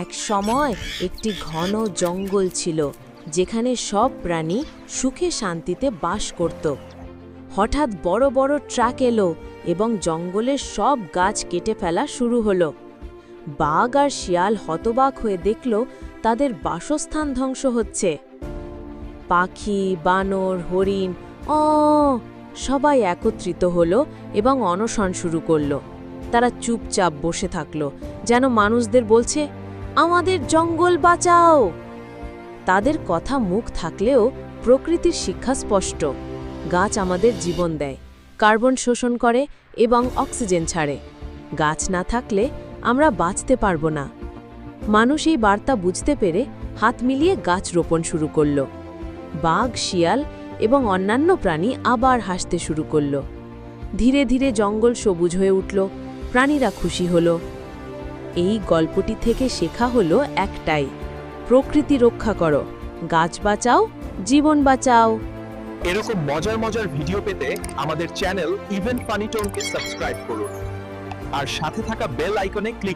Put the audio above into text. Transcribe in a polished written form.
এক সময় একটি ঘন জঙ্গল ছিল, যেখানে সব প্রাণী সুখে শান্তিতে বাস করত। হঠাৎ বড় বড় ট্রাক এলো এবং জঙ্গলের সব গাছ কেটে ফেলা শুরু হলো। বাঘ আর শিয়াল হতবাক হয়ে দেখল তাদের বাসস্থান ধ্বংস হচ্ছে। পাখি, বানর, হরিণ সবাই একত্রিত হলো এবং অনশন শুরু করলো। তারা চুপচাপ বসে থাকলো, যেন মানুষদের বলছে, আমাদের জঙ্গল বাঁচাও। তাদের কথা মুখ থাকলেও প্রকৃতির শিক্ষা স্পষ্ট। গাছ আমাদের জীবন দেয়, কার্বন শোষণ করে এবং অক্সিজেন ছাড়ে। গাছ না থাকলে আমরা বাঁচতে পারবো না। মানুষ এই বার্তা বুঝতে পেরে হাত মিলিয়ে গাছ রোপণ শুরু করল। বাঘ, শিয়াল এবং অন্যান্য প্রাণী আবার হাসতে শুরু করল। ধীরে ধীরে জঙ্গল সবুজ হয়ে উঠল, প্রাণীরা খুশি হলো। এই গল্পটি থেকে শেখা হলো একটাই, প্রকৃতি রক্ষা করো, গাছ বাঁচাও, জীবন বাঁচাও। এরকম মজার মজার ভিডিও পেতে আমাদের চ্যানেল ইভেন ফানি টোনকে সাবস্ক্রাইব করুন আর সাথে থাকা বেল আইকনে ক্লিক করুন।